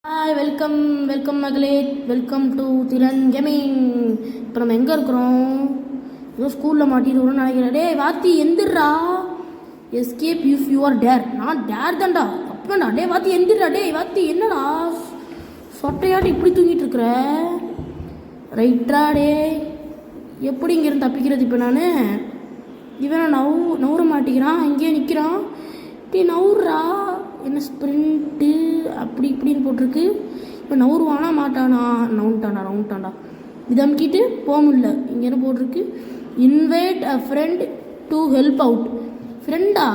Hi welcome welcome மகளே, welcome to திறன் gaming. இப்போ நம்ம எங்கே இருக்கிறோம்? ஏதோ ஸ்கூலில் மாட்டிடுவோம்னு நினைக்கிறேன். டே வாத்தி எந்திரா, escape if you are dare. நான் டேர் தான்டா, அப்படா. டே வாத்தி எந்திரா. டே வாத்தி என்னடா சொட்டையாட்டு இப்படி தூங்கிட்டு இருக்கிற? ரைட்ரா. டே எப்படி இங்கேருந்து தப்பிக்கிறது? இப்போ நான் இவன் நவுற மாட்டேங்கிறான், இங்கேயே நிற்கிறான். டே நவுறா. என்ன ஸ்ப்ரிண்ட்டு அப்படி இப்படின்னு போட்டிருக்கு. இப்போ நவுருவானா மாட்டானா? நவுண்டாண்டா. இது அமுக்கிட்டு போக முடியல. இங்கே என்ன போட்டிருக்கு? Invite a friend to help out. ஃப்ரெண்டா?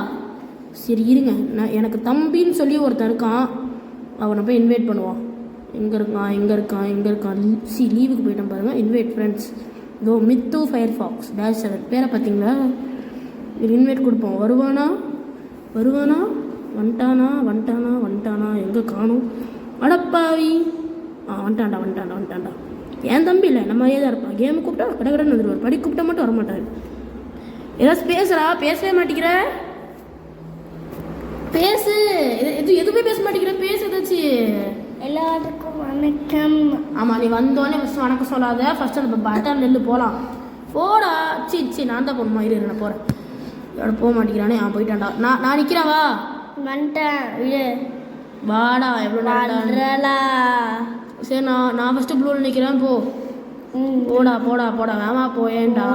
சரி இருங்க, நான் எனக்கு தம்பின்னு சொல்லி ஒருத்தன் இருக்கான், அவனை போய் இன்வைட் பண்ணுவான். எங்கே இருக்கான்? லீவுக்கு போயிட்டான் பாருங்கள். Invite friends. இதோ மித்து ஃபயர் ஃபாக்ஸ் -7 பேரை பார்த்தீங்களா? இது இன்வைட் கொடுப்போம். வருவானா? வந்துட்டானா? எங்கே காணும்? அடப்பாவி. வந்துட்டான்டா. என் தம்பி இல்லை, நம்ம மாதிரியே தான் இருப்பான். கேமு கூப்பிட்டா கடகடன்னு வந்துடுவார், படி கூப்பிட்டா மட்டும் வரமாட்டார். ஏதாச்சும் பேசுகிறா, பேசவே மாட்டேங்கிற. பேசு. எதுவுமே பேச மாட்டேங்கிற, பேசு ஏதாச்சும். எல்லாருக்கும் வணக்கம். ஆமாம், நீ வந்தோடனே ஃபஸ்ட் வணக்கம் சொல்லாத. ஃபஸ்ட்டு அந்த பட்டன் நெல்லு போகலாம். போடா. சி நான் தான் போகணுமா? இரு நான் போகிறேன். இதோட போக மாட்டேங்கிறானே. போயிட்டான்டா. நான் நிற்கிறேன். வா வந்துட்டேன். வாடா. எவ்வளோ சரி, நான் ஃபஸ்ட்டு ப்ளூவில் நிற்கிறேன். போடா. வேமா போயேன்டா.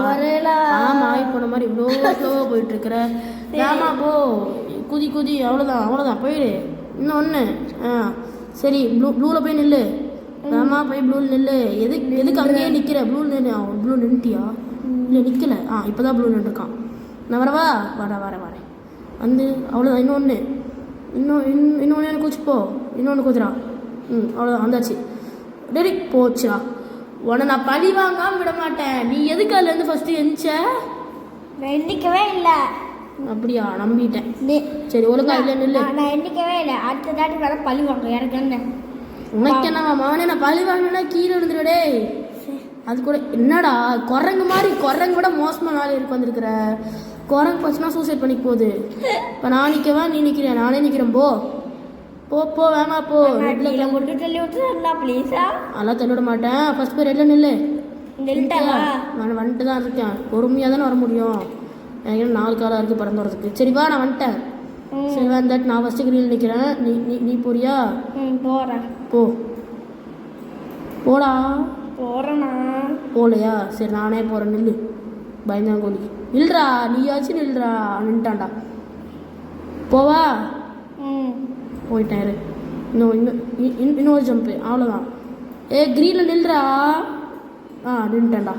ஆமாம், போன மாதிரி இவ்வளோ ஸ்லோவாக போயிட்டுருக்குற. வேமா போ. குதி. அவ்வளோதான் போயிடு. இன்னொன்று. சரி, ப்ளூவில் போய் நில்லு. வேமா போய் ப்ளூவில் நில்லு. எதுக்கு அங்கேயே நிற்கிற? ப்ளூவில் நின்று. ப்ளூ நின்ட்டியா? இல்லை நிற்கலை. இப்போ தான் ப்ளூ நின்றுருக்கான். நான் வரவா? வரேன். வந்து அவ்வளோதான். இன்னொன்று எனக்கு குச்சிப்போ. இன்னொன்று குதிரா. அவ்வளோதான், வந்தாச்சு. டெரி போச்சா. உன்னை நான் பழி வாங்காமல் விட மாட்டேன். நீ எதுக்கு அதுலேருந்து ஃபஸ்ட்டு எந்திச்ச? எண்ணிக்கவே இல்லை. அப்படியா? நம்பிட்டேன். சரி, ஒழுங்கா இல்லை நில்லு. நான் எண்ணிக்கவே இல்லை. அடுத்த தாட்டி வர பழி வாங்க எனக்கு என்ன? உனக்கு என்னவா மகனே? நான் பழி வாங்கினா கீழே விழுந்துடே. அது கூட என்னடா குரங்கு விட மோசமாக நாள் இருக்கு வந்திருக்கிற. குரங்கு போச்சுன்னா சூசைட் பண்ணிக்க போகுது. இப்போ நான் நிற்கவா? நீ நிற்கிறேன்? நானே நிற்கிறேன். போ வேமா போ. ரெட்டில் மட்டும் தள்ளி விட்டுறா ப்ளீஸா. அதெல்லாம் தள்ளி விட மாட்டேன். ஃபஸ்ட் போய் ரெட்டில் நில்லு. நான் வந்துட்டு தான் இருக்கேன். பொறுமையாக தானே வர முடியும். எனக்கு 4 காலம் இருக்குது பறந்து வரதுக்கு. சரி வா, நான் வந்துட்டேன். சரி வந்துட்டு நான் ஃபஸ்ட்டு கிரீனில் நிற்கிறேன். நீ போறியா? போகிறேன். போடா. போகிறேண்ணா. போகலையா? சரி நானே போகிறேன். நில்லு. பயந்தாங்கோலி. நில்றா. நீயாச்சும் நில்றா. நின்ட்டான்டா. போவா? போயிட்டாரு. இன்னொரு ஜம்ப்பு. அவ்வளோதான். க்ரீனில் நில்றா. நின்ட்டான்டா.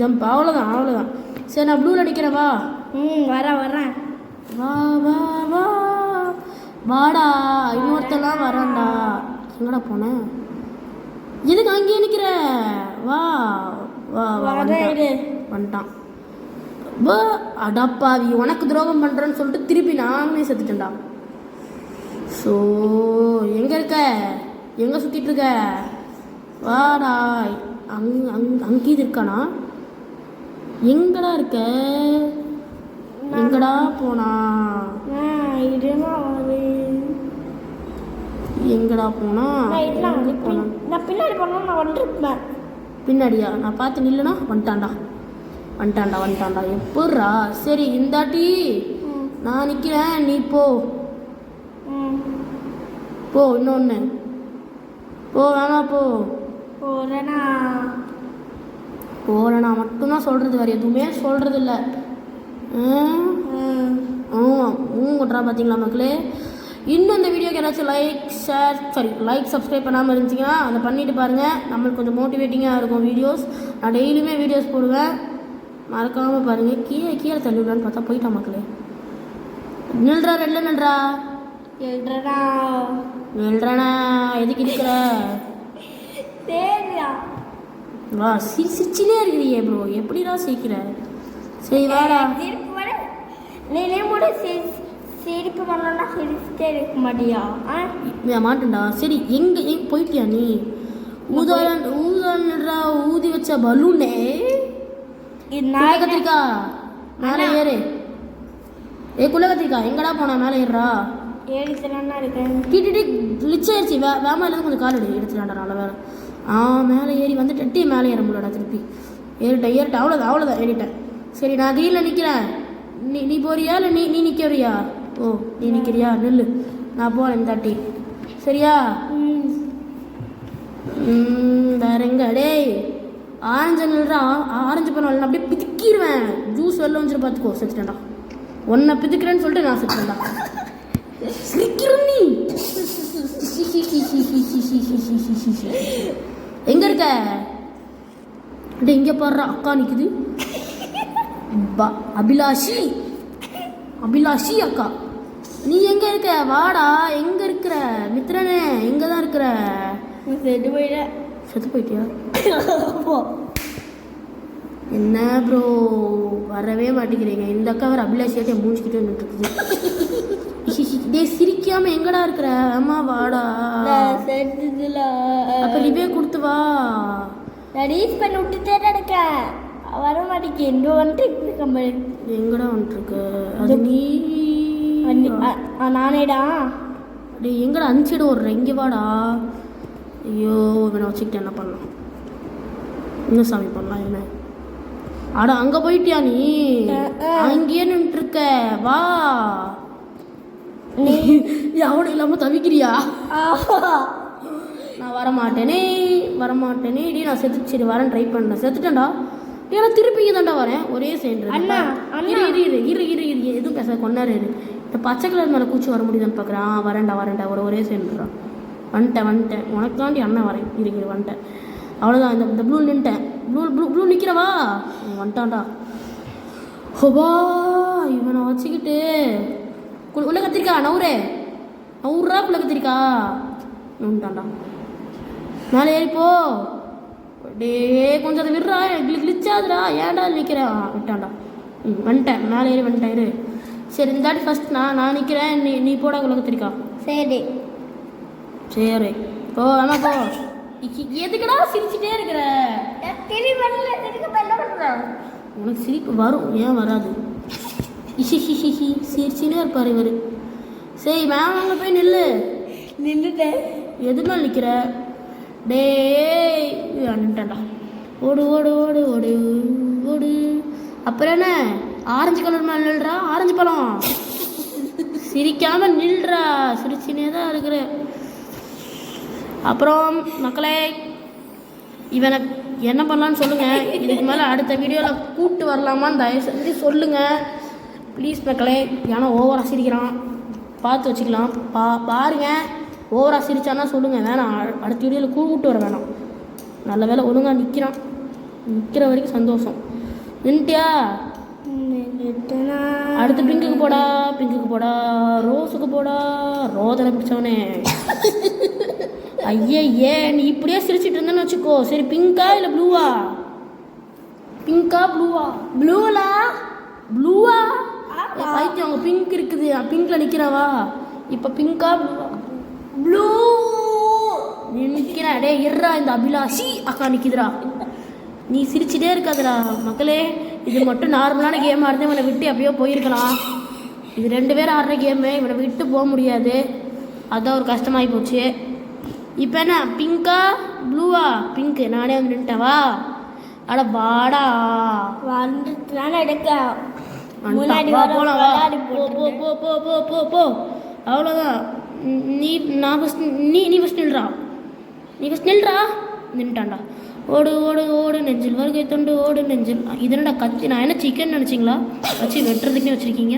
ஜம்ப். அவ்வளோதான். சரி, நான் ப்ளூவில் நிற்கிறேன். வா. வரேன். வா. வாடா. இன்னொருத்தெல்லாம் வரான்டா. எங்கடா போனேன்? எதுக்கு அங்கேயே நிற்கிற? வா. வந்துட்டான். அடப்பாவி, உனக்கு துரோகம் பண்ணுறேன்னு சொல்லிட்டு திருப்பி நானே செத்துட்டேன்டா. ஸோ எங்கே சுற்றிட்டு இருக்க? வாடா. அங்கே இருக்கானா? எங்கடா இருக்க? எங்கடா போனா? எங்கடா போனா? நான் பின்னாடி போனா நான் வந்துருப்பேன். பின்னாடியா? நான் பார்த்து நில்லுனா வந்துட்டான்டா. எப்பட்றா? சரி, இந்தாட்டி நான் நிற்கிறேன். நீ போ. இன்னொன்று வேணா போ. போறேனா மட்டும்தான் சொல்கிறது, வேறு எதுவுமே சொல்கிறது இல்லை. கொட்டுறா பார்த்தீங்களா மக்களே? இன்னும் இந்த வீடியோக்கு ஏதாச்சும் லைக் சப்ஸ்கிரைப் பண்ணாமல் இருந்துச்சிங்கன்னா அதை பண்ணிவிட்டு பாருங்கள். நம்மளுக்கு கொஞ்சம் மோட்டிவேட்டிங்காக இருக்கும் வீடியோஸ். நான் டெய்லியுமே வீடியோஸ் போடுவேன், மறக்காமல் பாருங்கள். கீழே தள்ளி விடலான்னு பார்த்தா போயிட்டான் மக்களே. நில்றா. ரெட்டில் நில்றா. எதுக்கு இருக்கிற? வா. சிரிச்சினே இருக்கிறியே ப்ரோ, எப்படிடா சிரிக்கிற? சரி வாடா. சிரிப்பு பண்ணா சிரிச்சுட்டே இருக்க மாட்டியா? மாட்டேன்டா. சரி, எங்கே போயிட்டியா நீ? ஊதாடா. ஊதி வச்ச பலூனே. கத்திரிக்கா மேலே ஏறு. குள்ள கத்திரிக்கா எங்கடா போனா? மேலே ஏறுறா. ஏறித்தலான்னா இருக்கேன். டிடி கிளிச் ஆயிடுச்சு. வேமா இல்லாத கொஞ்சம் கால் எடுத்துலாண்டா. நல்ல வேலை. மேலே ஏறி வந்து டெட்டி மேலே ஏற முடியலடா. திருப்பி ஏறிட்டேன். அவ்வளோதான் ஏறிட்டேன். சரி, நான் க்ரீனில் நிற்கிறேன். நீ போறியா இல்லை நீ நிற்கிறியா? ஓ, நீ நிற்கிறியா? நில்லு, நான் போகிறேன் தாட்டி. சரியா? வேற எங்க? டேய், ஆரஞ்சு நில்றா. ஆரஞ்சு பழம் அப்படியே பிதுக்கிடுவேன். ஜூஸ் வெளில வந்துட்டு பார்த்துக்கோ. செத்துட்டேன்டா. ஒன்றை பிதுக்கிறேன்னு சொல்லிட்டு நான் செத்துட்டேன்டா. சிரிக்கிறோம் நீ. எங்க இருக்க? டே, இங்கே பாடுற அக்கா நிற்குது. அபிலாஷி அக்கா, நீ எங்க இருக்க? வாடா. எங்க இருக்கிற மித்ரனே? எங்க தான் இருக்கிற? செத்து போயிட்டியா? என்ன ப்ரோ, வரவே மாட்டேங்கிறீங்க. இந்த அக்கா வேறு அபிலாஷியாட்டே மூஞ்சிக்கிட்டு வந்துட்டுருக்குது. டே, சிரிக்காம எங்கடா இருக்கிற? அம்மா வாடா. அப்போ லிவே கொடுத்து வா. ரீஸ் பண்ணி விட்டுட்டே இருக்கேன். வர மாட்டேங்க. எங்கே வந்துட்டு கம்பெனி எங்கடா வந்துட்டுருக்கு? அது நீ நானேடா. டே, எங்கடா அனுப்பிச்சிடு ஓடுற? இங்கே வாடா. ஐயோ, இவனை வச்சுக்கிட்டு என்ன பண்ணலாம்? என்ன சாமி பண்ணலாம் என்ன? ஆடா, அங்கே போயிட்டியா நீ? அங்கேயே நின்றுருக்க. வா. நீ அவனு இல்லாமல் தவிக்கிறியா? நான் வரமாட்டேனே. டி, நான் சரி வரேன், ட்ரை பண்ணேன். செத்துட்டேன்டா. ஏன்னா திருப்பி இங்கே தாண்டா வரேன். ஒரே சேர்ந்து இரு எதுவும் பேச கொண்டாரு. இந்த பச்சை கலர் மேலே கூச்சி வர முடியுதான்னு பார்க்குறேன். வரேன்டா ஒரே சேர்ந்துடுறான். வந்துட்டேன். உனக்காண்டி அண்ணன் வரேன். இரு வந்துட்டேன். அவ்வளோதான். இந்த ப்ளூ நின்ட்டேன். ப்ளூ நிற்கிறவா? வந்துட்டான்டா. ஹோபா, இவனை வச்சுக்கிட்டு உள்ள கத்திரிக்கா நவுறா உள்ள கத்திரிக்கா வந்துட்டான்டா. மேலே ஏறிப்போ. டே, கொஞ்சம் அதை விடுறா. கிளிச்சாதுடா. ஏன்டா நிற்கிறேன்? விட்டான்டா. வந்துட்டேன். மேலே ஏறி வந்துட்டேன். இரு. சரி, இந்த தாட்டி ஃபஸ்ட் நான் நிற்கிறேன். நீ போடா உள்ள கத்திரிக்கா. சரி போ. ஆமாம் போ. எதுக்குடா சிரிச்சுட்டே இருக்கிற? உனக்கு சிரிப்பு வரும், ஏன் வராது? சிரிச்சுனே இருப்பார் இவர். சரி, மேம் போய் நின்றுட்டேன். எது மேலே நிற்கிற? டே, நின்ட்டான்டா. ஓடு. அப்புறம் என்ன? ஆரஞ்சு கலர் மேலே நில்றா. ஆரஞ்சு பழம் சிரிக்காம நில்றா. சிரிச்சுனே தான் இருக்கிற. அப்புறம் மக்களே, இவனை என்ன பண்ணலான்னு சொல்லுங்கள். இதுக்கு மேலே அடுத்த வீடியோவில் கூப்பிட்டு வரலாமான்னு தயவு செஞ்சு சொல்லுங்கள் ப்ளீஸ் மக்களே. ஏன்னா ஓவராக சிரிக்கிறான், பார்த்து வச்சுக்கலாம். பாருங்கள், ஓவராக சிரிச்சானா சொல்லுங்கள். வேணாம், அடுத்த வீடியோவில் கூப்பிட்டு வர வேணாம். நல்ல வேலை ஒழுங்காக நிற்கிற வரைக்கும் சந்தோஷம். நின்ட்டியா? அடுத்து பிங்குக்கு போடா. ரோஸுக்கு போடா. ரோதனை பிடிச்சவனே. ஐயே, நீ இப்படியே சிரிச்சிட்டு இருந்தேன்னு வச்சுக்கோ. சரி, பிங்கா இல்லை ப்ளூவா? ப்ளூவா? பைத்தியம், அவங்க பிங்க் இருக்குது. பிங்க்ல நிற்கிறவா? இப்போ பிங்கா ப்ளூ நீ நிற்கிற? டே, இருறா. இந்த அபிலாஷி அக்கா நிற்கிதுரா. நீ சிரிச்சிட்டே இருக்காதுடா மக்களே. இது மட்டும் நார்மலான கேமாக இருந்தால் இவனை விட்டு எப்பயோ போயிருக்கலாம். இது 2 பேர் ஆடுற கேமு. இவனை விட்டு போக முடியாது. அதுதான் ஒரு கஷ்டமாகி போச்சு. இப்போ என்ன, பிங்கா ப்ளூவா? பிங்க்கு. நானே வந்து நின்ட்டவா? அட வாடா. வந்துட்டுனால எடுக்க போலாம். போ. அவ்வளோதான். நீ ஃபஸ்ட் நில்றா. நின்ட்டான்டா. ஓடு நெஞ்சில் வருகை தொண்டு ஓடு நெஞ்சில். இது என்னடா கத்தி? நான் என்ன சிக்கன் நினச்சிங்களா? வச்சு வெட்டுறதுக்குன்னே வச்சுருக்கீங்க.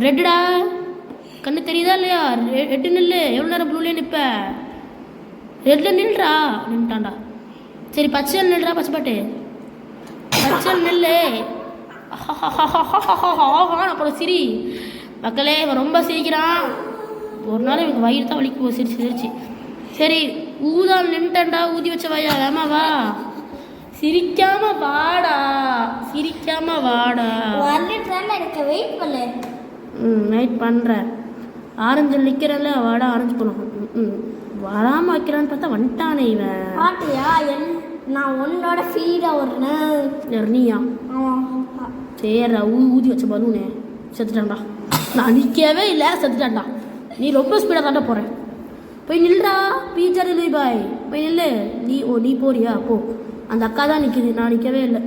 ரெட்டுடா, கண்ணு தெரியுதா இல்லையா? ரெட்டு நில்லு. எவ்வளோ நேரம் ப்ளூலேயே நிற்ப? ரெட்டில் நில்றா. நின்ட்டான்டா. சரி, பச்சையில் நில்றா. பச்சைப்பாட்டு பச்சையில் நில்லு. அப்புறம் சிரி மக்களே. இவன் ரொம்ப சிரிக்கிறான். ஒரு நாள் எனக்கு வயிறு தான் வலிக்கு போ. சிரிச்சு. சரி, ஊதால் நின்ட்டா. ஊதி வச்ச வாயா. வேமாவா? சிரிக்காம வாடா. எனக்கு வெயிட் பண்ணு. வெயிட் பண்ணுறேன். ஆரஞ்சில் நிற்கிறல்ல, வாடா. ஆரஞ்சு போகணும். வராமல் வைக்கிறான்னு பார்த்தா வந்துட்டானே இவன். பாட்டியா? நான் உன்னோட ஃபீடாக ஒரு நீயா? சரிடா. ஊதி வச்ச பலூனே செத்துட்டான்டா. நான் நிற்கவே இல்லை, செத்துட்டான்டா. நீ ரொம்ப ஸ்பீடாக தாண்ட போகிறேன். போய் நில்றா. பீட்சா டெலிவரி பாய் போய் நில்லு. நீ போறியா? போ. அந்த அக்கா தான் நிற்கிது, நான் நிற்கவே இல்லை.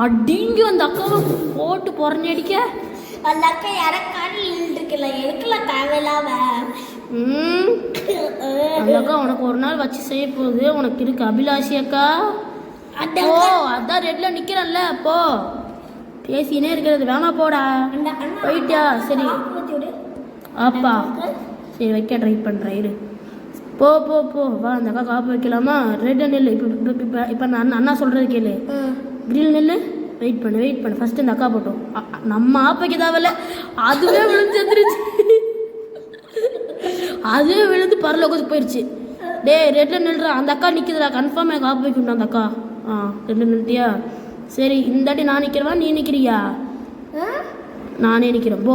அடிங்க அந்த அக்காவை போட்டு புறஞ்சி அடிக்க. அந்த அக்கா இறக்கான்னு இருக்குல்ல, எடுக்கலாம் தேவையில்லாம. அந்த அக்கா உனக்கு ஒரு நாள் வச்சு செய்ய போகுது. உனக்கு இருக்கு அபிலாஷி அக்கா. ஓ அதான் ரெட்ல நிக்கிறல்ல. அப்போ பேசினே இருக்கிறது வேணா போடா. போயிட்டியா? சரி அப்பா சரி வைக்க ட்ரை பண்ணுறேன். இரு போ போ போ வா. அந்த அக்கா காப்பு வைக்கலாமா? ரெட் நெல். இப்போ நான் அண்ணா சொல்கிறது கேளு. கிரில் நெல். வெயிட் பண்ணு ஃபஸ்ட்டு இந்த அக்கா போட்டோம். நம்ம ஆப் வைக்க தேவையில்ல, அதுவே விழுந்து செத்துருச்சு. அதுவே விழுந்து பரலோகத்துக்கு போயிடுச்சு. டே ரெட்டில் நில்றா. அந்த அக்கா நிற்குதுடா, கன்ஃபார்ம் எனக்கு காப்பு வைக்கணும் அந்த அக்கா. ரெட்டில் நின்றுட்டியா? சரி இந்த தாட்டி நான் நிற்கிறவா நீ நிற்கிறியா? நானே நிற்கிறேன்.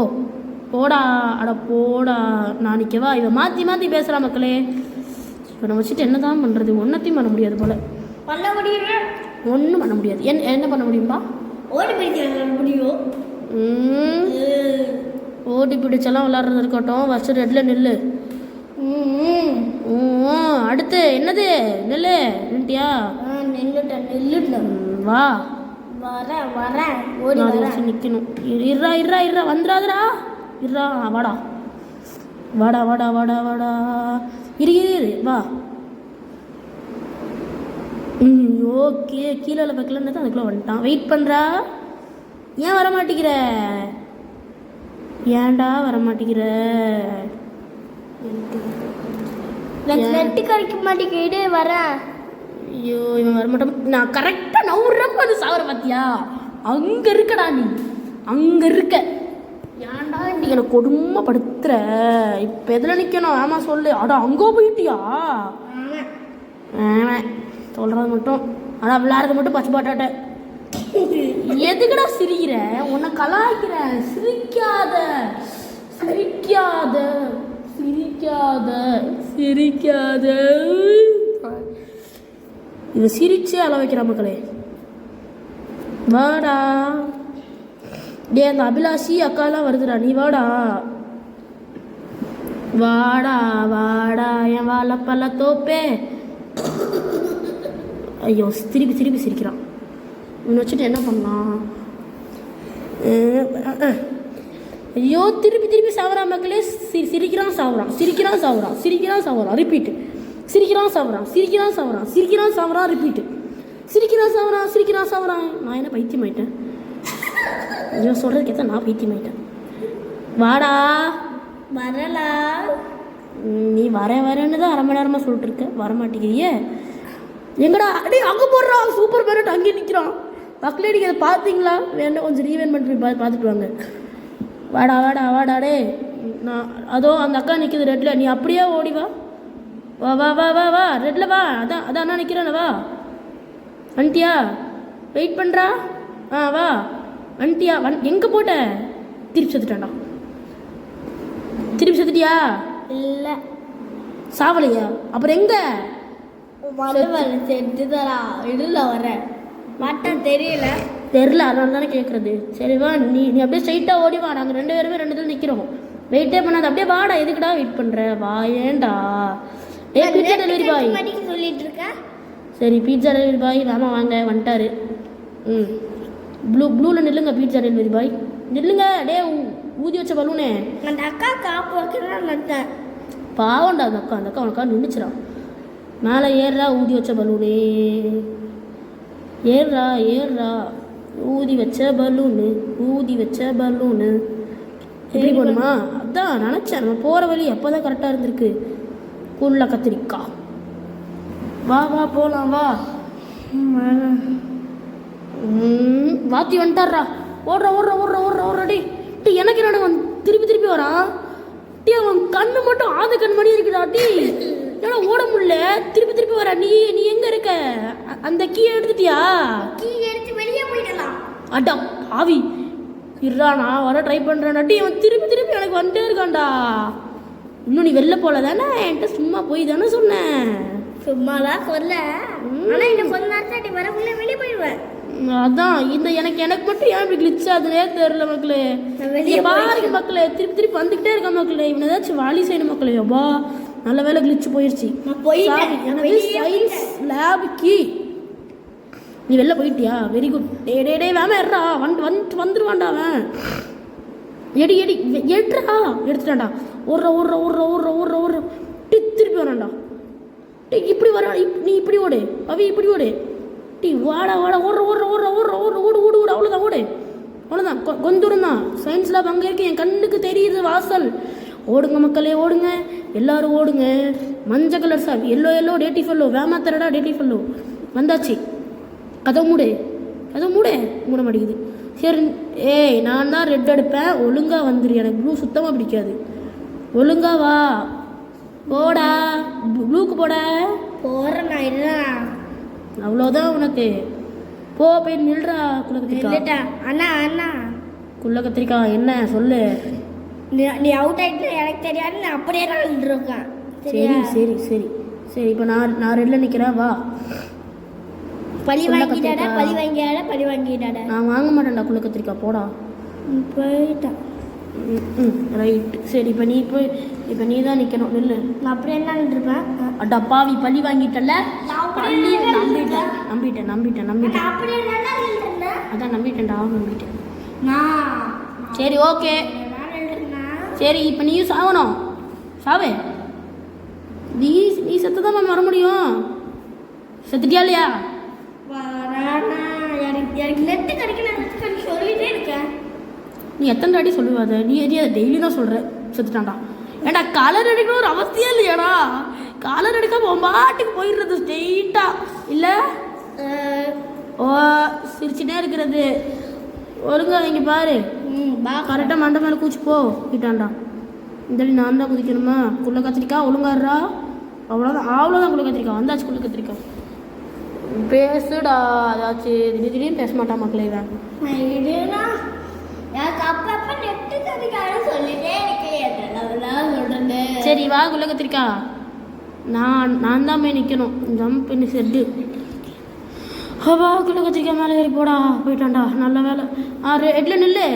போடா. அட போடா. நான் நிற்கவா? இவன் மாற்றி பேசுகிறா மக்களே. இவனை வச்சுட்டு என்ன தான் பண்ணுறது? ஒன்றத்தையும் பண்ண முடியாது போல். பண்ண முடியும்? ஒன்றும் பண்ண முடியாது. என்ன பண்ண முடியும்பா? ஓடி பிடிக்க முடியும். ஓடி பிடிச்செல்லாம் விளாட்றது இருக்கட்டும். ஃபஸ்ட்டு ரெட்டில் நில்லு. அடுத்து என்னது? நெல்லு நின்ட்டியா? நில்லுட்டேன். வா வரேன் ஓடி வச்சு நிற்கணும். இருறா வந்துடாதடா. இருறா. வாடா இரு வா. ஓகே கீழே வைக்கலன்னு தான் அதுக்குள்ளே வந்துட்டான். வெயிட் பண்ணுறா. ஏன் வர மாட்டேங்கிற? ஏன்டா வர மாட்டேங்கிற? நெட்டு கிடைக்க மாட்டேங்கிடு. வரேன். ஐயோ இவன் வரமாட்டோம். நான் கரெக்டாக நவுறப்ப அது சாவர பார்த்தியா? அங்கே இருக்கடா நீ, அங்கே இருக்க. ஏன்டா இப்படி எனக்கு கொடுமைப்படுத்துற? இப்போ எதில் நிற்கணும்? ஆமாம் சொல்லு. அங்கே போயிட்டியா? சொல்கிறது மட்டும். ஆனால் விளையாடுறது மட்டும் பச்சை பாட்டாட்ட. எதுக்குடா சிரிக்கிற? உன்னை கலாய்க்கிறேன். சிரிக்காத. இது சிரிச்சே அள வைக்கிற மக்களே. வாடா. டே அந்த அபிலாஷி அக்காலாம் வருதுடா. நீ வாடா என் வாழப்பல்ல தோப்பே. ஐயோ திருப்பி சிரிக்கிறான். இவனை வச்சுட்டு என்ன பண்ணலாம்? ஐயோ திருப்பி சாவரா மக்களே. சிரிக்கிறான் சாவறான் ரிப்பீட்டு. சிரிக்கிறான் சாவறான் ரிப்பீட்டு. சிரிக்கிறான் சாவறான். நான் என்ன பைத்தியமாயிட்டேன்? இவன் சொல்கிறதுக்கு ஏற்ற நான் பைத்தியமாயிட்டேன். வாடா. வரலா. நீ வரேன்னு தான் அரை மணி நேரமாக சொல்லிட்டு இருக்க. வரமாட்டேங்கிறியே. எங்கடா? அடே அங்கே போடுறான். சூப்பர் பேரட் அங்கே நிற்கிறான். மக்களே நீங்கள் அதை பார்த்தீங்களா? வேண்டாம் கொஞ்சம் ரீவைண்ட் பண்ணி பார்த்துட்டு வாங்க. வாடா டே. நான் அதோ அந்த அக்கா நிற்கிது ரெட்டில். நீ அப்படியே ஓடி வா. ரெட்டில் வா. அதான் அண்ணா நிற்கிறான. வா வந்துட்டியா? வெயிட் பண்ணுறா. வா வந்துட்டியா? எங்கே போட்ட? திருப்பி செத்துட்டியா? இல்லை சாவலையா? அப்புறம் எங்கே? செத்துதரா. இடல வரேன் மாட்டேன். தெரியல அதனால தானே கேட்குறது. சரி வா. நீ அப்படியே ஸ்ட்ரைட்டாக ஓடி வா. நாங்கள் 2 பேருமே 2 இதில் நிற்கிறோம். வெயிட்டே பண்ணாது. அப்படியே வாடா. எதுக்குடா வெயிட் பண்ணுற? வா. ஏன்டா? பீட்சா டெலிவரி பாய் சொல்லிட்டு இருக்கேன். சரி பீட்சா டெலிவரி பாய் வேமா வாங்க வந்துட்டாரு. ப்ளூவில் நில்லுங்க. பீட்சா டெலிவரி பாய் நில்லுங்க. டே ஊதி வச்ச பலூனே. அந்த அக்கா காப்பு வைக்கிறேன். பாவண்டா அந்த அக்கா உனக்கா நின்றுச்சுறான். மேலே ஏறுறா. ஊதி வச்ச பலூனே. ஏறுறா. ஊதி வச்ச பலூனு எப்படி போகணுமா? அதான் நினச்சேன். நம்ம போகிற வழி எப்போ தான் கரெக்டாக இருந்திருக்கு. புல்ல கத்திரிக்காய். வா போகலாம். வா வாத்தி வந்துட்டாரா. ஓடுறா. டீ எனக்கு என்ன திருப்பி வரான். டீ அவன் கண்ணு மட்டும் ஆத கண் மணி இருக்குடா. டீ ஏன்னா ஓட முடியல. திருப்பி வரா. நீ எங்கே இருக்க? அந்த கீ எடுத்துட்டியா? கீ எடுத்து வெளியே போயிடலாம். அடா ஆவி இருடா. நான் வர ட்ரை பண்ணுறேன். டீ அவன் திருப்பி எனக்கு வந்துட்டே இருக்கான்டா. இன்னும் நீ வெளில போல தானே? என்கிட்ட சும்மா போய் தானே சொன்னேன். சும்மாலாம் சொல்ல. ஆனால் இன்னும் கொஞ்ச நேரத்தில் வரக்குள்ளே வெளியே போயிடுவேன். அதான் இந்த எனக்கு மட்டும் ஏன் இப்படி கிளிச் ஆகுதுனே தெரியல மக்களே. வெளியே பாருங்க மக்களே, திருப்பி திருப்பி வந்துக்கிட்டே இருக்க மக்களே. இவனை ஏதாச்சும் வாலி செய்யணும் மக்களே. அப்பா நல்ல வேலை கிளிச்சு போயிடுச்சு. எனக்கு சயின்ஸ் லேப் கீ. நீ வெளில போயிட்டியா? Very good. டே வேம ஏறா, வந்துருவான்டா அவன். எடி எடுறா. எடுத்துட்டான்டா. ஒரு திருப்பி வரான்டா. டே இப்படி வரா. நீ இப்படி ஓடு அவி, இப்படி ஓடு. டீ வாடா ஓடு. அவ்வளோதான் ஓடு. அவ்வளோதான், கொஞ்சம் தூரம் தான். சயின்ஸ் லேப் அங்கே இருக்கு, என் கண்ணுக்கு தெரியுது வாசல். ஓடுங்க மக்களே, ஓடுங்க எல்லாரும் ஓடுங்க. மஞ்சள் கலர் சாப், எல்லோ டேட்டி ஃபெல்லோ. வேமாத்தரடா டேட்டி ஃபெல்லோ. வந்தாச்சு. கதவு மூட மாட்டேங்குது. சரி, ஏய் நான் தான் ரெட் எடுப்பேன், ஒழுங்கா வந்துடு. எனக்கு ப்ளூ சுத்தமாக பிடிக்காது. ஒழுங்கா வா. போடா, ப்ளூக்கு போறேன். அவ்வளோதான் உனக்கு. போய் நில்றா. குள்ள கத்திரிக்கா. அண்ணா குள்ள கத்திரிக்கா என்ன சொல்லு. நீ அவுட் ஆயிட்டு எனக்கு தெரியாது. நான் அப்படியே இருக்கேன். சரி இப்போ நான் ரெட்ல நிற்கிறேன். வா. பழி வாங்கிட்டாடா. நான் வாங்க மாட்டேன்டா குள்ள கத்திரிக்கா. போடா. போயிட்டான். ரைட். சரி இப்போ நீ தான் நிற்கணும். நில்லு. நான் அப்படியே என்ன இருப்பேன். அடா பாவி, பழி வாங்கிட்டல. நம்பிட்டேன். அதான் நம்பிட்டேன்டா. சரி ஓகே. சரி இப்போ நீயும் சாவணும். சாவே. நீ செத்துதான் மேம் வர முடியும். செத்துட்டியா இல்லையா? சொல்லிட்டே இருக்கேன். நீ எத்தனை வாட்டி சொல்லுவாத? நீ அதை டெய்லி தான் சொல்கிற. செத்துட்டான்டா. ஏண்டா கலர் எடுக்கணும் ஒரு அவசியம் இல்லையாடா? கலர் எடுக்காம பாட்டுக்கு போயிடுறது ஸ்ட்ரெயிட்டாக இல்லை? ஓ சிரிச்சுட்டே இருக்கிறது. ஒழுங்கா இங்கே பாரு. கரெக்டாக மண்டை மேலே கூச்சி போயிட்டான்டா. இந்த நான் தான் குதிக்கணுமா? குள்ள கத்திரிக்கா ஒழுங்காடுறா. அவ்வளோதான் குள்ள கத்திரிக்கா. வந்தாச்சு குள்ள கத்திரிக்கா. பேசுடா ஏதாச்சும். திடீர்னு பேச மாட்டான் மக்களே. சரி வா குள்ள கத்திரிக்கா. நான் தான் போய் நிற்கணும். ஜம்ப் பண்ணி செட்டு. வா குள்ள கத்திரிக்கா மேலே ஏறி போடா. போயிட்டான்டா. நல்ல வேலை. ரெட்ல நில்லு.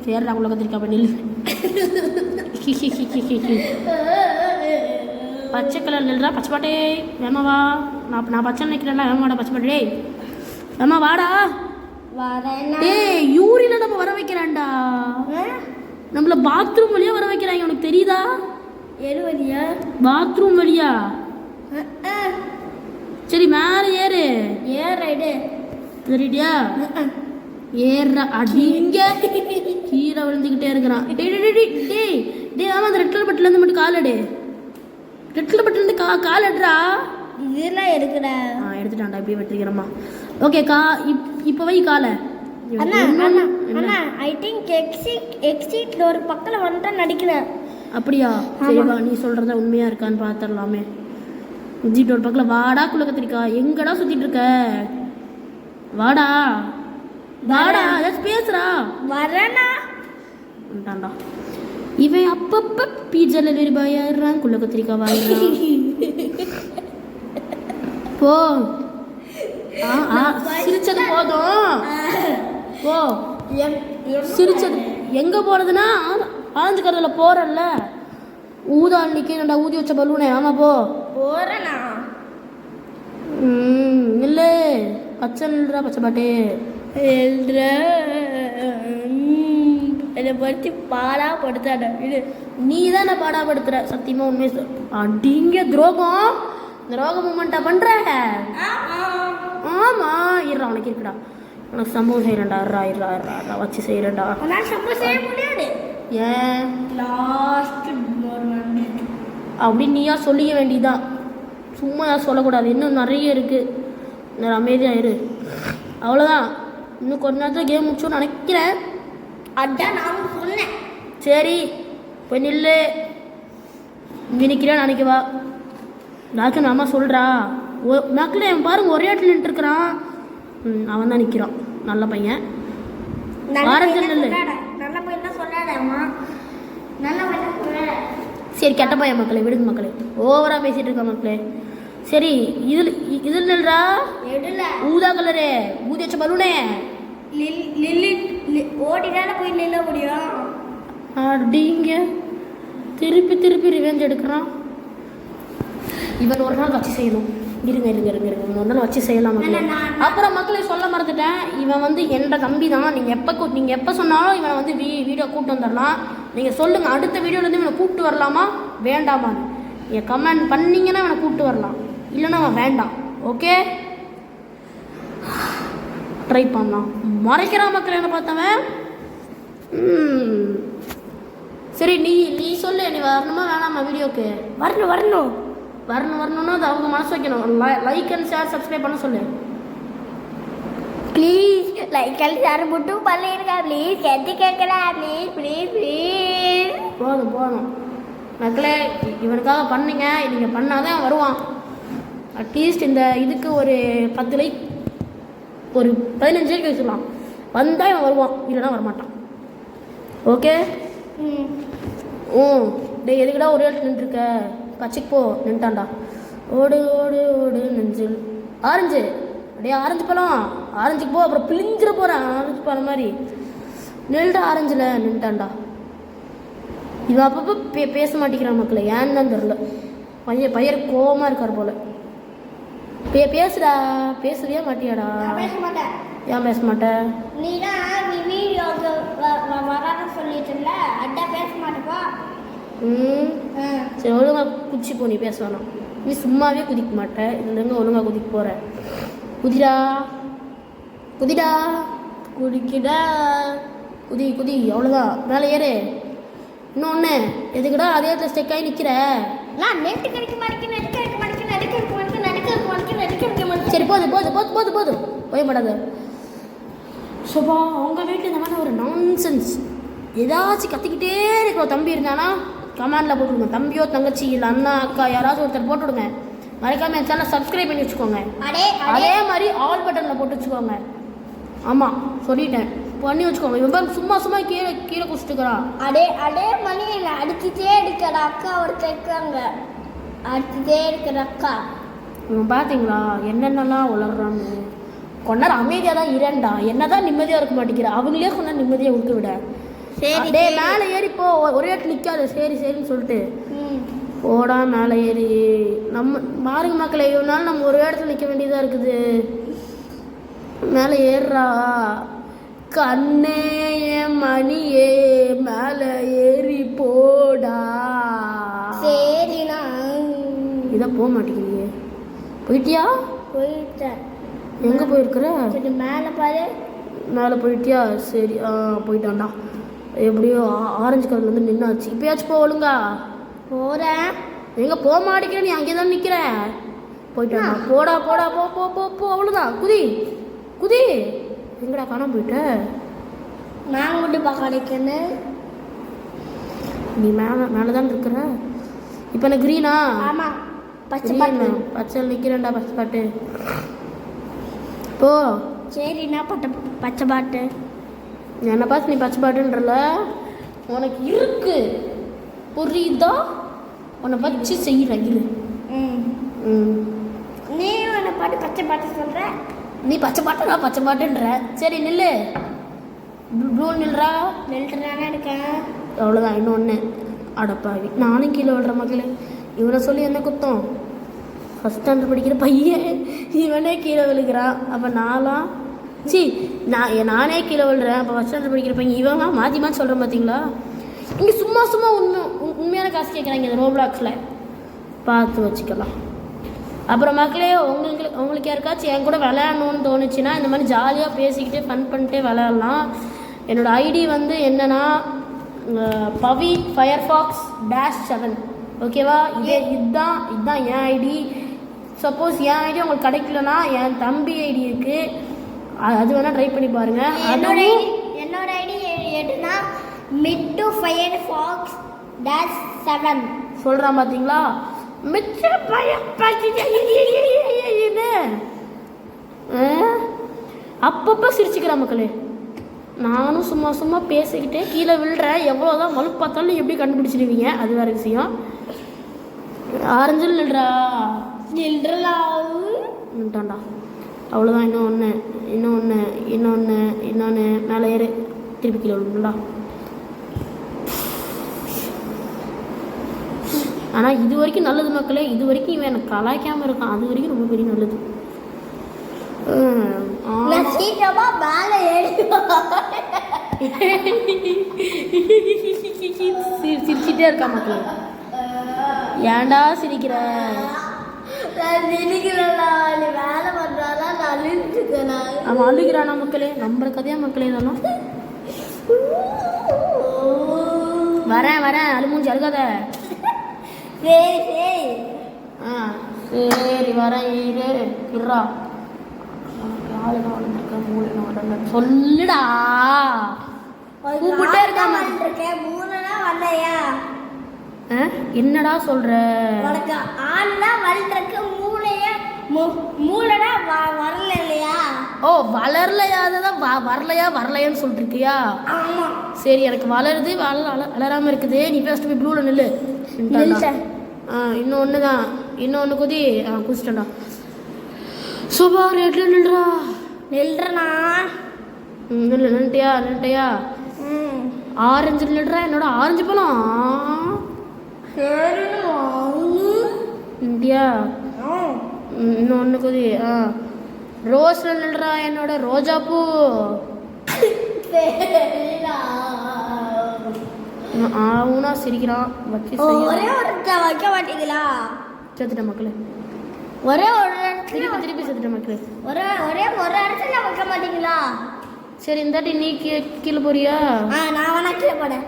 சரிடா குள்ள கத்திரிக்கா போய் நில்லு. பச்சை கலர் நில்றா. பச்சை பாட்டே வேமா வா. நான் பச்சை நினைக்கிறேன்ல. வேமாடா பச்சை பாட்டே. வேமா வாடா. ஏய் யூரியில் நம்ம வர வைக்கிறான்டா. நம்மள பாத்ரூம் வழியா வர வைக்கிறாங்க. உனக்கு தெரியுதா? பாத்ரூம் வழியா? சரி மேலே ஏறு. சரிடியா? ஏறுறா. அடிங்க கீழே விழுந்துக்கிட்டே இருக்கிறான். டேய் ஆமாம், அந்த ரெட் கலர் பட்டிலேருந்து மட்டும் கால் எடு. ரெட் கலர் பட்டிலேருந்து கால் எடுறா. இதெல்லாம் எடுக்கடா. எடுத்துட்டான்டா. இப்படியே வெட்டிக்கிறோமா? ஓகே இப்போ வை காலை. அண்ணா ஐ திங்க் எக்ஸிட்ல ஒரு பக்கத்தில் வந்துட்டா நடிக்கிறேன். அப்படியா? சரிப்பா, நீ சொல்கிறத உண்மையாக இருக்கான்னு பார்த்துடலாமே. எக்ஸிட் ஒரு பக்கத்தில். வாடா குள்ள கத்திரிக்கா. எங்கடா சுற்றிட்டு இருக்க? வாடா ஏதாச்சும் பேசுறா. வரேண்ணா. வந்துட்டான்டா. இவன் அப்பப்போ பீட்சா டெலிவரி பாய் ஆயிடுறான். குள்ள கத்திரிக்கா வாயிடுறான். போ. சிரிச்சது போதும். போ. சிரிச்சது எங்கே போகிறதுனா ஆரஞ்சு கலரில் போகிறல்ல. ஊதா அன்னைக்கு நல்லா ஊதி வச்ச பலூனே. ஆமாம் போகிறேண்ணா. இல்லை பச்சை நில்றா. பச்சை பாட்டே என்னை பற்றி பாடாப்படுத்தாட. நீ தான் நான் பாடாப்படுத்துற. சத்தியமாக உண்மையை அடிங்க துரோகம். துரோக மூமெண்ட்டா பண்ணுற? ஆமாம். இருறா உனக்கு இருக்குடா. உனக்கு சம்பவம் செய்கிறேன்டா. இருறா வச்சு செய்கிறேன்டா. சம்பவம் செய்ய முடியாது. ஏன்? லாஸ்ட் அப்படின்னு நீயா சொல்லிக்க வேண்டியதான். சும்மா சொல்லக்கூடாது. இன்னும் நிறைய இருக்குது. நான் அமைதியாக இரு. அவ்வளோதான். இன்னும் கொஞ்ச நேரத்தில் கேம் முடிச்சோன்னு நினைக்கிறேன். அதான் நானும் சொன்னேன். சரி போய் நில்லு. இங்கே நிற்கிறேன் நினைக்கவா? டாக்டர் அம்மா சொல்கிறா. மக்களே பாருங்க, ஒரே இடத்துல நின்றுருக்குறான். அவன் தான் நிற்கிறான். நல்ல பையன். நல்ல பையன் சொல்றாடம்மா. நல்ல பையன் சொல்ற. சரி கெட்ட பையன் மக்களே, விடுங்க மக்களே, ஓவராக பேசிகிட்டு இருக்க மக்களே. சரி இதில் நில்றா. எடுல ஊதா கலரு ஊதி வச்ச பலூனே. ஓடினால போய் நில்ல முடியும். அப்படிங்க திருப்பி திருப்பி ரிவெஞ்ச் எடுக்கிறான். இவன் ஒரு நாள் வச்சு செய்யணும். இருங்க ஒரு நாள் வச்சு செய்யலாம் மக்களே. அப்புறம் மக்களை சொல்ல மறந்துட்டேன், இவன் வந்து என்னோட தம்பி தான். நீங்கள் எப்போ சொன்னாலும் இவனை வந்து வீடியோ கூப்பிட்டு வந்துடலாம். நீங்கள் சொல்லுங்கள், அடுத்த வீடியோலேருந்து இவனை கூப்பிட்டு வரலாமா வேண்டாமான்னு நீங்கள் கமெண்ட் பண்ணிங்கன்னா இவனை கூப்பிட்டு வரலாம், இல்லைன்னா அவன் வேண்டாம். ஓகே, ட்ரை பண்ணலாம். மறைக்கிறான் மக்கள் என்ன பார்த்தவன். சரி நீ சொல்லு, நீ வரணுமா வேணாமா வீடியோக்கு? வரணும்னா அது அவங்க மனசு வைக்கணும். லைக் அண்ட் ஷேர் சப்ஸ்கிரைப் பண்ண சொல்லு ப்ளீஸ். லைக் அண்ட் ஷேர் மட்டும் பண்ணிருக்கா ப்ளீஸ். எது கேட்கலாம் ப்ளீஸ். போதும் மக்களே, இவனுக்காக பண்ணுங்க. நீங்கள் பண்ணாதான் வருவான். அட்லீஸ்ட் இந்த இதுக்கு ஒரு 10 லைக், ஒரு 15 லைக் வச்சுக்கலாம். வந்தால் இவன் வருவான், இல்லைன்னா வரமாட்டான். ஓகே. டேய் எதுக்குடா ஒரே இடத்துல நின்றுருக்க? பச்சைக்கு போ. நின்ட்டான்டா. ஓடு நெஞ்சில் ஆரஞ்சு. அப்படியே ஆரஞ்சு பழம். ஆரஞ்சுக்கு போ, அப்புறம் பிழிஞ்சிட போகிறேன். ஆரஞ்சு பழம் மாதிரி நில்டா. ஆரஞ்சில் நின்ட்டான்டா. இவன் அப்பப்போ பேச மாட்டேங்கிறான் மக்களே, ஏன்னு தான் தெரில. பையன் கோவமாக இருக்கார் போல. பேசுடா. பேசுறியா மாட்டியாடா? ஏன் பேச மாட்டேன்? நீ வீடியோக்கு வரான்னு சொல்லிட்டுல, அட்டா பேச மாட்டேப்பா. சரி ஒழுங்காக குதிச்சு போ. நீ பேச வேணாம். நீ சும்மாவே குதிக்க மாட்டேன். இதுலேருந்து ஒழுங்காக குதிக்க போகிற. குதிடா குதிக்கிடா. குதி அவ்வளோதான். மேலே ஏறு. இன்னொன்று எதுக்குடா அதே இடத்துல ஸ்டெக்காகி நிற்கிற? சரி போதும் பயப்படாது. சோபா அவங்க வீட்டில் இந்த மாதிரி ஒரு நான்சென்ஸ் ஏதாச்சும் கத்திக்கிட்டே இருக்கிற தம்பி இருந்தானா கமெண்டில் போட்டுவிடுங்க. தம்பியோ தங்கச்சி இல்லை அண்ணா அக்கா யாராச்சும் ஒருத்தர் போட்டுவிடுங்க. மறக்காம என் சேனலை சப்ஸ்கிரைப் பண்ணி வச்சுக்கோங்க. அதே மாதிரி ஆல் பட்டனில் போட்டு வச்சுக்கோங்க. ஆமாம் சொல்லிட்டேன், பண்ணி வச்சுக்கோங்க. இவன் சும்மா கீழே குடிச்சிட்டுக்கிறான். அதே மணி என்னை அடிச்சுட்டே இருக்கிற அக்கா ஒருத்தர் இருக்காங்க. அடிச்சுட்டே இருக்கிற அக்கா இவன் பார்த்தீங்களா என்னென்னலாம் உளர்றான்னு. கொஞ்ச நேரம் அமைதியாக தான் இரண்டா. என்னதான் நிம்மதியாக இருக்க மாட்டேங்கிற. அவங்களே கொஞ்ச நேரம் நிம்மதியாக விட்டு விட. சரி மேலே ஏறிப்போ. ஒரே இடத்துல நிற்காது. சரின்னு சொல்லிட்டு போடா மேலே ஏறி. நம்ம மாறுங்க மக்களை, இவனால நம்ம ஒரு இடத்துல நிற்க வேண்டியதாக இருக்குது. மேலே ஏறுறா கண்ணே மணியே, மேலே ஏறி போடா. சரிண்ணா. இதான் போக மாட்டேங்கிறியே. போயிட்டியா? போயிட்டேன். எங்கே போயிருக்கிற? மேலே பாரு. மேலே போயிட்டியா? சரி போயிட்டான்டா. எப்படியோ ஆரஞ்சு கலர்ல வந்து நின்னாச்சு. இப்போயாச்சும் போ ஒழுங்கா. போகிறேன். எங்கே போக மாட்டேங்கிற? நீ அங்கே தான் நிற்கிற. போயிட்டான்டா. போடா போ. அவ்வளோதான். குதி. எங்கடா காணாம போயிட்ட? நான் மட்டும் பார்க்கணும். நீ மேலே தான் இருக்கிற. இப்போ எனக்கு க்ரீனா? ஆமாம் பச்சை நிற்கிறேன்டா. பச்சை பாட்டு போ. சரிண்ணா. பச்சை பாட்டு என்னை பார்த்து நீ பச்சை பாட்டுன்றல. உனக்கு இருக்கு புரியுதா? உன்னை வச்சு செய்கிற இரு. நீ உன்னை பாட்டு பச்சை பாட்டு சொல்கிற. நீ பச்சை பாட்டுன்ற. சரி நில்லு. ப்ளூ நில்றா. நில்ட்டுதானே இருக்கேன். அவ்வளோதான். இன்னொன்று அடப்பாவி. நானும் கீழே விடுற மக்களே. இவனை சொல்லி என்ன குத்தம்? ஃபஸ்ட் ஸ்டாண்டர்ட் படிக்கிற பையன் இவனே கீழே விழுகிறான். அப்போ நானே கீழே விழுறேன். அப்போ ஃபஸ்ட் ஸ்டாண்டர்ட் படிக்கிற பையன் இவன் மாற்றி சொல்கிறேன். பார்த்தீங்களா? இங்கே சும்மா உண்மையான காசு கேட்குறாங்க இந்த ரோப்ளாக்ஸில். பார்த்து வச்சுக்கலாம். அப்புறம் மக்களே, உங்களுக்கு யாருக்காச்சும் என் கூட விளையாடணும்னு தோணுச்சுன்னா இந்த மாதிரி ஜாலியாக பேசிக்கிட்டே ஃபன் பண்ணிட்டே விளையாடலாம். என்னோடய ஐடி வந்து என்னென்னா பவி ஃபயர்ஃபாக்ஸ் -7. ஓகேவா? இதுதான் என் ஐடி. சப்போஸ் என் ஐடி உங்களுக்கு கிடைக்கலன்னா என் தம்பி ஐடி இருக்குது, அது வேணால் ட்ரை பண்ணி பாருங்கள். என்னோட ஐடி எதுனா மிட்டு ஃபயர்ஃபாக்ஸ் -7 சொல்கிறான். பார்த்தீங்களா? மிச்ச அப்பப்போ சிரிச்சுக்கிறா மக்களே. நானும் சும்மா சும்மா பேசிக்கிட்டே கீழே விழுறேன். எவ்வளோதான் வலுப்பு பார்த்தாலும் எப்படி கண்டுபிடிச்சிடுவீங்க, அது வேறு விஷயம். ஆரஞ்சில் நின்றுட்டான்டா. அவ்வளோதான். இன்னொன்று மேலே ஏறு, திருப்பி கீழே விழுந்துடா. ஆனால் இது வரைக்கும் நல்லது மக்களே, இது வரைக்கும் இவன் எனக்கு கலாய்க்காமல் இருக்கான், அது வரைக்கும் ரொம்ப பெரிய நல்லது. சிரிச்சிட்டே இருக்கா மக்களே. ஏன்டா சிரிக்கிற? அவன் அழுகிறானா மக்களே? நம்புற கதையா மக்களே இதெல்லாம்? வரேன் அழுமூஞ்சி அழுகாத. சரி வரேன். இருறா. சொல்லுடா. கூப்பிட்டே இருக்காம என்னடா சொல்ற? ஓ வளரலையா? அதான் வரலையான்னு சொல்லிட்டு இருக்கியா? சரி எனக்கு வளருது, வளராம இருக்குது. நீ ஃபர்ஸ்ட் போய் ப்ளூல நில்லு. இன்னொன்று தான், இன்னொன்று குதிச்சிட்டா. சோபா ரெட்ல நில்றா. நின்றுட்டியா? ஆரஞ்சு நில்றா. என்னோட ஆரஞ்சு பழம் இந்தியா. இன்னொன்று ரோஸ்ல நில்றா. என்னோட ரோஜா பூ. ஆவுனா சிரிக்கிறான். வைக்க மாட்டீங்களா? செத்துட்ட மக்களே. திருப்பி செத்துட்ட மக்களே. ஒரே ஒரு இடத்துல வைக்க மாட்டீங்களா? சரி இந்தாட்டி நீ கீழே போறியா? நான் வேணா கீழே போனேன்.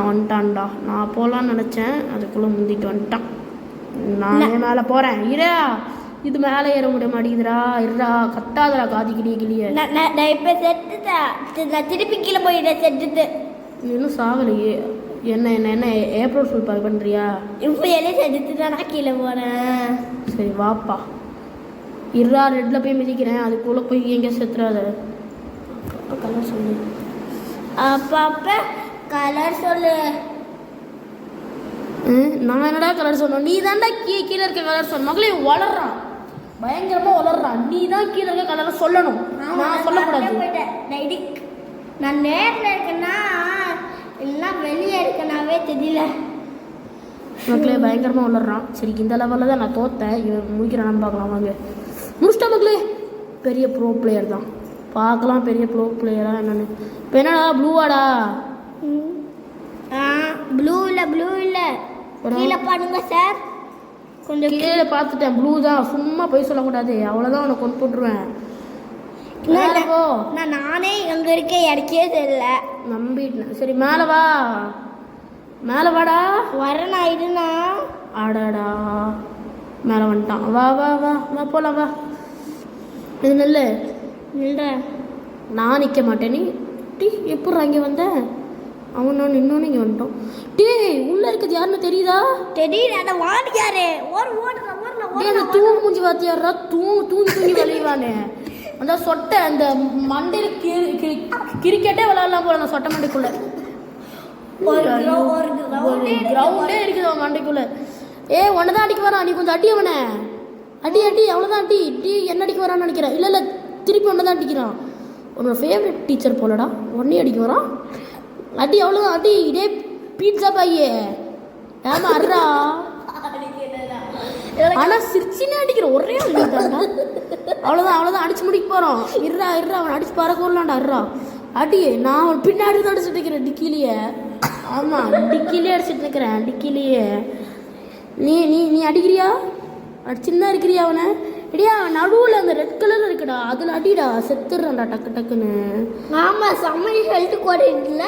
வந்துட்டான்டா. நான் போகலான்னு நினச்சேன், அதுக்குள்ளே முந்திட்டு வந்துட்டான். நானே மேலே போகிறேன். இது மேலே ஏற முடிய மாட்டேங்குதுடா. இருடா, கட்டாதடா காதி கிளியே. நான் இப்போ செத்துட்டேன். நான் திருப்பி கீழே போயிட்டேன். செத்துட்டு இன்னும் சாகலையே. என்ன ஏப்ரல் ஃபுல் பாய் பண்ணுறியா? இப்போ எல்லாம் செத்துட்டு தான் நான் கீழே போகிறேன். சரி வாப்பா. இருடா, ரெட்டில் போய் மிதிக்கிறேன். அதுக்குள்ளே போய் எங்கே செத்துறாத. கலர் சொல்லு. அப்பா கலர் சொல்லு. நான் என்னடா கலர் சொன்னோம்? நீ தான்டா கீழே இருக்க கலர் சொன்ன. மகளே வளர்றான், பயங்கரமாக வளர்றான். நீ தான் கீழே இருக்க கலரை சொல்லணும், நான் சொல்லக்கூடாது. நான் நேரில் இருக்கேன்னா எல்லாம் வெளியே இருக்கனாவே தெரியல. மக்களே பயங்கரமாக வளர்றான். சரி இந்த லெவலில் தான் நான் தோற்றேன். இவன் முடிக்கிறான்னு பார்க்கலாம் வாங்க. முடிச்சிட்டா மக்களே. பெரிய ப்ரோ பிளேயர் தான், பார்க்கலாம் பெரிய ப்ரோ பிளேயரா என்னன்னு. இப்போ என்னடா ப்ளூவாடா? ப்ளூ இல்லை கீழே பாருங்க சார். கொஞ்சம் கீழே பார்த்துட்டேன். ப்ளூ தான். சும்மா போய் சொல்லக்கூடாது, அவ்வளோதான். உனக்கு கொண்டு போட்டுருவேன். நானே அங்கே இருக்க எனக்கே தெரியல, நம்பிட்டேன். சரி மேலே வாடா. வரேன் ஆயிடுனா. ஆடாடா மேலே வந்துட்டான். வா போலாம் வா. இது நில்ற. நான் நிற்க மாட்டேன். நீ எப்படி அங்கே வந்த? அவன் நான் இன்னொன்று இங்கே வந்துட்டோம். உள்ளே இருக்கிறது யாருன்னு தெரியுதா? தெரியல. வாடிக்காரு அந்த தூங்கு மூஞ்சி வாத்தியாரா? தூங்கி விளையுவானே அந்த சொட்டை. அந்த மண்டையில் கிரிக்கெட்டே விளையாடலாம் போல. அந்த சொட்டை மண்டைக்குள்ள ஒரு கிரவுண்டே இருக்குது அவன் மண்டைக்குள்ள. ஒன்றை தான் அடிக்க வரான். நீ கொஞ்சம் அடி அவனை. அடி அவ்வளோதான். என்ன அடிக்க வரான்னு நினைக்கிறேன். இல்லை திருப்பி ஒன்றை தான் அடிக்கிறான். உன்னோட ஃபேவரட் டீச்சர் போலடா. உடனே அடிக்க வரான். அடி அவ்வளோதான். இதே பீட்சா பையே. ஏமா அர்றா. ஆனால் சிரிச்சினே அடிக்கிற ஒரே அடிக்கிட்டாண்டா. அவ்வளோதான் அடிச்சு முடிக்க போகிறோம். இருறா அவன் அடிச்சு பறக்கலாம்டா. அர்றா அடி. நான் அவன் பின்னாடி தான் அடிச்சுட்டு இருக்கிறேன் டிக்கிலேயே. ஆமாம் டிக்கிலேயே அடிச்சுட்டு இருக்கிறேன். டிக்கிலேயே நீ அடிக்கிறியா? அடிச்சுன்னு இருக்கிறியா அவனை? இடியா நடுவில் அந்த ரெட் கலர் இருக்குடா, அதில் அடிடா. செத்துடுறான்டா டக்குன்னு. ஆமாம் செம்ம ஹெல்த்து குறையில.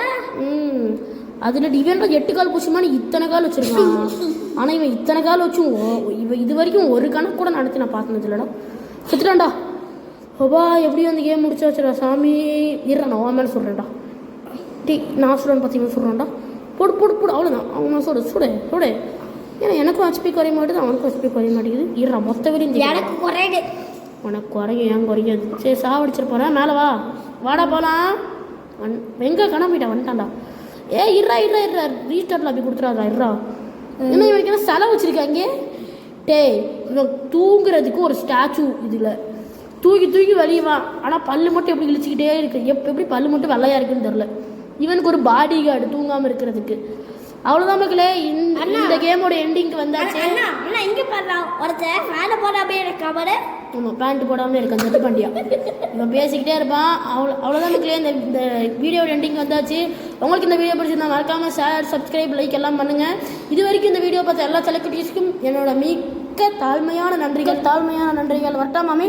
அதில் இவன் 8 கால் பூச்சிமானு இத்தனை கால் வச்சுருக்கான். ஆனால் இவன் இத்தனை கால் வச்சும் இவன் இது வரைக்கும் ஒரு கணக்கு கூட நடத்தி நான் பார்த்தது இல்லைடா. செத்துட்டான்டா. ஹோபா எப்படியும் அந்த கேம் முடிச்சா வச்சுடா சாமி. இருறா நான் அவன் மேலே சொல்கிறேன்டா. நான் சொல்கிறேன்னு பார்த்தீங்கன்னா சொல்கிறான்டா. போடு அவ்வளோதான். அவன் சுடு. ஏன்னா எனக்கும் ஹெச்பி குறைய மாட்டேது, அவனுக்கும் ஹெச்பி குறைய மாட்டேங்குது. இருறா மொத்த வரையும் எனக்கு குறையுது. உனக்கு குறையும், ஏன் குறையாது? சரி சாவடிச்சிட்டு போகிறேன். மேலே வா. வாடா போகலாம். எங்கே கிளம்பிட்டா வந்துட்டான்டா. இருறா ரீஸ்டார்ட்டில் அப்படி கொடுத்துறாதா இருறா. இன்னும் இவனுக்கு என்ன செலவு வச்சுருக்காங்க. இவன் தூங்குறதுக்கு ஒரு ஸ்டாச்சு இதில் தூக்கி வெளியுவான். ஆனால் பல்லு மட்டும் எப்படி இழிச்சிக்கிட்டே இருக்கு. எப்படி பல்லு மட்டும் வெள்ளையாக இருக்குன்னு தெரில. இவனுக்கு ஒரு பாடி கார்டு தூங்காமல் இருக்கிறதுக்கு. அவ்வளோதான் மக்களே, இந்த கேமோட எண்டிங்க்கு வந்தாச்சு. இங்கே பண்ணலாம் ஒருத்தர் ஃபேனை போடாமே இருக்காம. ஆமாம், பேண்ட் போடாமல் இருக்கான் செட்டு பாண்டியா. இவன் பேசிக்கிட்டே இருப்பான். அவ்வளோதான் மக்களே, இந்த வீடியோட எண்டிங் வந்தாச்சு. உங்களுக்கு இந்த வீடியோ பிடிச்சிருந்தா மறக்காமல் ஷேர், சப்ஸ்கிரைப், லைக் எல்லாம் பண்ணுங்கள். இது வரைக்கும் இந்த வீடியோ பார்த்த எல்லா செலக்டிவ்ஸ்க்கும் என்னோட மிக்க தாழ்மையான நன்றிகள். வரட்டா மாமி.